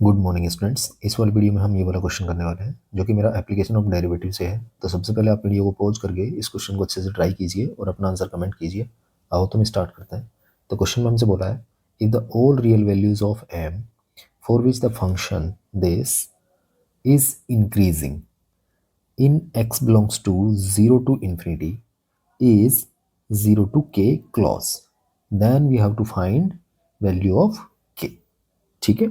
Good morning students. इस वाले video में हम ये वाला क्वेश्चन करने वाले हैं जो कि मेरा एप्लीकेशन ऑफ डेरिवेटिव से है। तो सबसे पहले आप वीडियो को पॉज करके इस क्वेश्चन को अच्छे से ट्राई कीजिए और अपना आंसर कमेंट कीजिए। आओ तो हम स्टार्ट करते हैं। तो क्वेश्चन में हमसे बोला है, if the all real values of m for which the function this is increasing in x belongs to 0 to infinity is 0 to k clause, then we have to find value of k। ठीक है,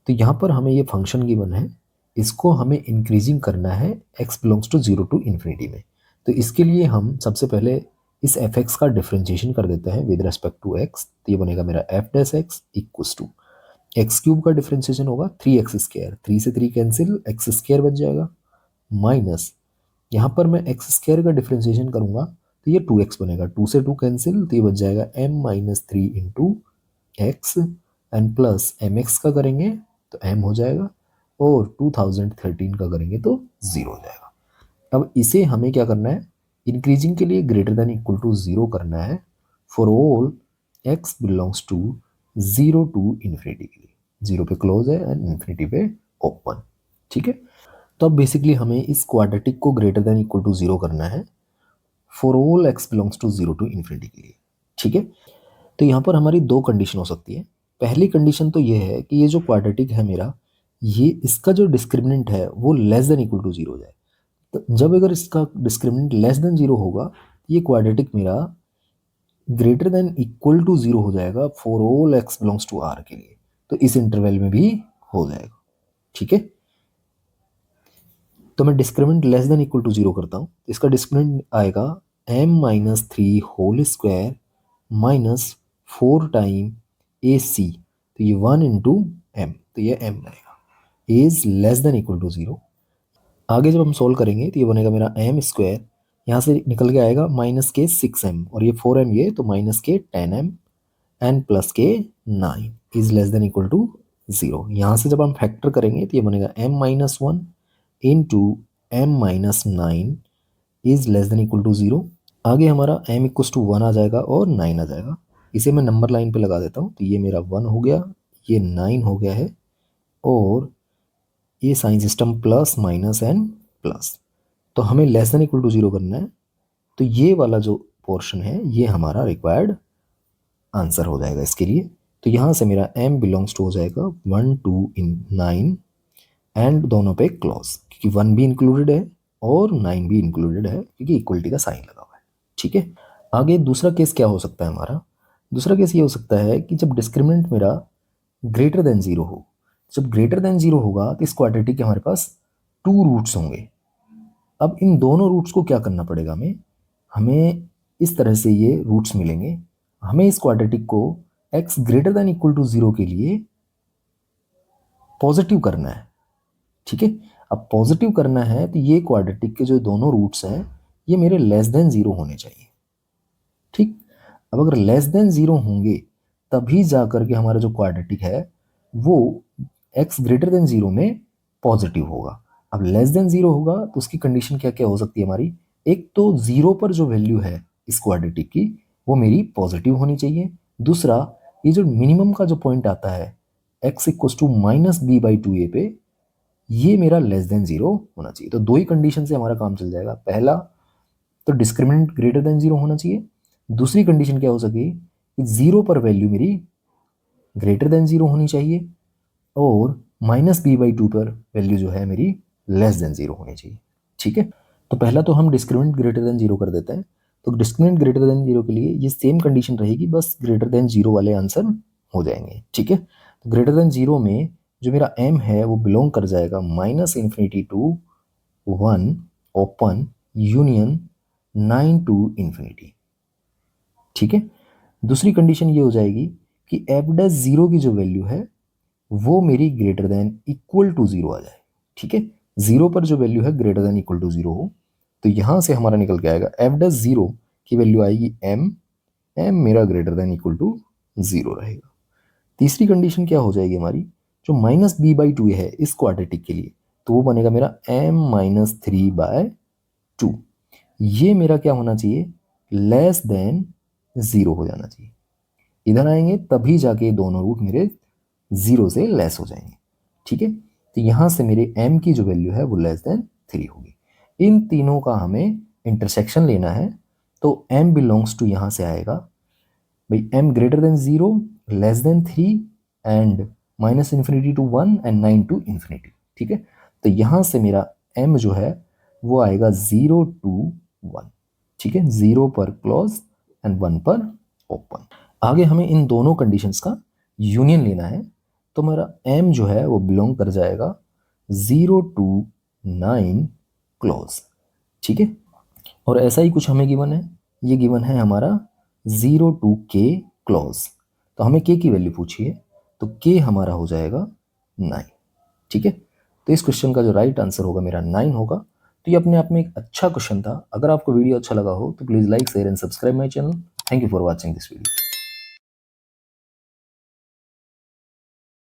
तो यहाँ पर हमें ये function given है, इसको हमें इंक्रीजिंग करना है x belongs to 0 to infinity में। तो इसके लिए हम सबसे पहले इस एफ एक्स का डिफ्रेंशिएशन कर देते हैं विद रेस्पेक्ट टू x। तो ये बनेगा मेरा f dash x equals to x cube का डिफ्रेंशिएशन होगा 3x², 3 से 3 कैंसिल, एक्स स्क्वायर बच जाएगा, माइनस यहाँ पर मैं एक्स स्क्वायर का डिफ्रेंशिएशन करूंगा तो ये 2x बनेगा, 2 से 2 कैंसिल, तो ये बच जाएगा m-3 into x and plus m x का करेंगे तो m हो जाएगा और 2013 का करेंगे तो 0 हो जाएगा। अब इसे हमें क्या करना है, इंक्रीजिंग के लिए ग्रेटर देन इक्वल टू 0 करना है for all x belongs to 0 to infinity के लिए। 0 पे क्लोज है एंड इन्फिनिटी पे ओपन। ठीक है, तो अब बेसिकली हमें इस क्वाड्रेटिक को ग्रेटर देन इक्वल टू 0 करना है for all x belongs to 0 to infinity के लिए। ठीक है, तो यहाँ पर हमारी दो कंडीशन हो सकती है। पहली कंडीशन तो ये है कि ये जो क्वाड्रेटिक है मेरा, ये इसका जो डिस्क्रिमिनेंट है वो लेस देन इक्वल टू 0 हो जाए। तो जब अगर इसका डिस्क्रिमिनेंट लेस देन 0 होगा, ये क्वाड्रेटिक मेरा ग्रेटर देन इक्वल टू 0 हो जाएगा for all x belongs to R के लिए। तो इस इंटरवल में भी हो जाएगा। ठीक है, तो मैं discriminant less than equal to 0 करता हूँ। इसका डिस्क्रिमिनेंट आएगा m-3 whole square minus 4 time A C, तो ये 1 इंटू एम, तो ये m बनेगा is less than equal to 0। आगे जब हम सोल्व करेंगे तो ये बनेगा मेरा एम स्क्वायर, यहाँ से निकल के आएगा माइनस के 6m और ये 4m, ये तो माइनस के 10m एंड प्लस के 9 is less than equal to 0। यहाँ से जब हम फैक्टर करेंगे तो ये बनेगा m-1 into m-9 is less than equal to 0। आगे हमारा m इक्वल्स टू 1 आ जाएगा और 9 आ जाएगा। इसे मैं नंबर लाइन पे लगा देता हूँ, तो ये मेरा 1 हो गया, ये 9 हो गया है और ये sign system plus minus and plus. तो हमें लेस देन इक्वल टू 0 करना है, तो ये वाला जो पोर्शन है ये हमारा रिक्वायर्ड आंसर हो जाएगा इसके लिए। तो यहाँ से मेरा m बिलोंग्स टू हो जाएगा 1 2 इन 9 एंड दोनों पे क्लॉज, क्योंकि 1 भी इंक्लूडेड है और 9 भी इंक्लूडेड है क्योंकि इक्वलिटी का साइन लगा हुआ है। ठीक है, आगे दूसरा केस क्या हो सकता है हमारा, दूसरा केस ये हो सकता है कि जब डिस्क्रिमिनेंट मेरा ग्रेटर देन 0 हो। जब ग्रेटर देन 0 होगा तो इस क्वाड्रेटिक के हमारे पास 2 रूट्स होंगे। अब इन दोनों रूट्स को क्या करना पड़ेगा, हमें हमें इस तरह से ये रूट्स मिलेंगे। हमें इस क्वाड्रेटिक को x greater than equal to 0 के लिए पॉजिटिव करना है। ठीक है, अब पॉजिटिव करना है तो ये क्वाड्रेटिक के जो दोनों रूट्स हैं ये मेरे लेस देन 0 होने चाहिए। ठीक, अब अगर लेस देन 0 होंगे तभी जा करके हमारा जो क्वाड्रेटिक है वो x ग्रेटर देन 0 में पॉजिटिव होगा। अब लेस देन 0 होगा तो उसकी कंडीशन क्या क्या हो सकती है हमारी, एक तो 0 पर जो वैल्यू है इस क्वाड्रेटिक की वो मेरी पॉजिटिव होनी चाहिए। दूसरा, ये जो मिनिमम का जो पॉइंट आता है x इक्वल्स टू -b/2a पे, ये मेरा लेस देन 0 होना चाहिए। तो दो ही कंडीशन से हमारा काम चल जाएगा। पहला तो डिस्क्रिमिनेंट ग्रेटर देन 0 होना चाहिए, दूसरी कंडीशन क्या हो सके कि 0 पर वैल्यू मेरी ग्रेटर देन 0 होनी चाहिए और -b/2 पर वैल्यू जो है मेरी लेस देन 0 होनी चाहिए। ठीक है, तो पहला तो हम डिस्क्रिमिनेंट ग्रेटर देन 0 कर देते हैं। तो डिस्क्रिमिनेंट ग्रेटर देन 0 के लिए ये सेम कंडीशन रहेगी, बस ग्रेटर देन 0 वाले आंसर हो जाएंगे। ठीक है, तो ग्रेटर देन 0 में जो मेरा m है वो बिलोंग कर जाएगा -∞ to 1 open union 9 to infinity. ठीक है, दूसरी कंडीशन ये हो जाएगी कि f'0 की जो वैल्यू है वो मेरी ग्रेटर देन इक्वल टू 0 आ जाए। ठीक है, 0 पर जो वैल्यू है ग्रेटर देन इक्वल टू 0 हो, तो यहाँ से हमारा निकल के आएगा f'0 की वैल्यू आएगी m, m मेरा ग्रेटर देन इक्वल टू 0 रहेगा। तीसरी कंडीशन क्या हो जाएगी हमारी, जो -b/2 है इस क्वाड्रेटिक के लिए, तो वो बनेगा मेरा m-3/2। ये मेरा क्या होना चाहिए, लेस देन 0 हो जाना चाहिए। इधर आएंगे तभी जाके दोनों रूट मेरे 0 से लेस हो जाएंगे। ठीक है। तो यहाँ से मेरे m की जो वैल्यू है वो लेस देन 3 होगी। इन तीनों का हमें इंटरसेक्शन लेना है, तो m बिलोंग्स टू यहाँ से आएगा भाई m greater than 0, less than 3 and minus infinity to 1 and 9 to infinity. ठीक है, तो यहाँ से मेरा m जो है वो आएगा 0 टू 1। ठीक है, 0 पर क्लोज एंड 1 पर ओपन। आगे हमें इन दोनों कंडीशंस का यूनियन लेना है, तो मेरा m जो है वो बिलोंग कर जाएगा 0 टू 9 क्लोज। ठीक है, और ऐसा ही कुछ हमें गिवन है, ये गिवन है हमारा 0 टू k क्लोज। तो हमें k की वैल्यू पूछी है, तो k हमारा हो जाएगा 9। ठीक है, तो इस क्वेश्चन का जो राइट आंसर होगा मेरा 9 होगा। तो ये अपने आप में एक अच्छा क्वेश्चन था। अगर आपको वीडियो अच्छा लगा हो तो please like share and subscribe my channel. Thank you for watching this video.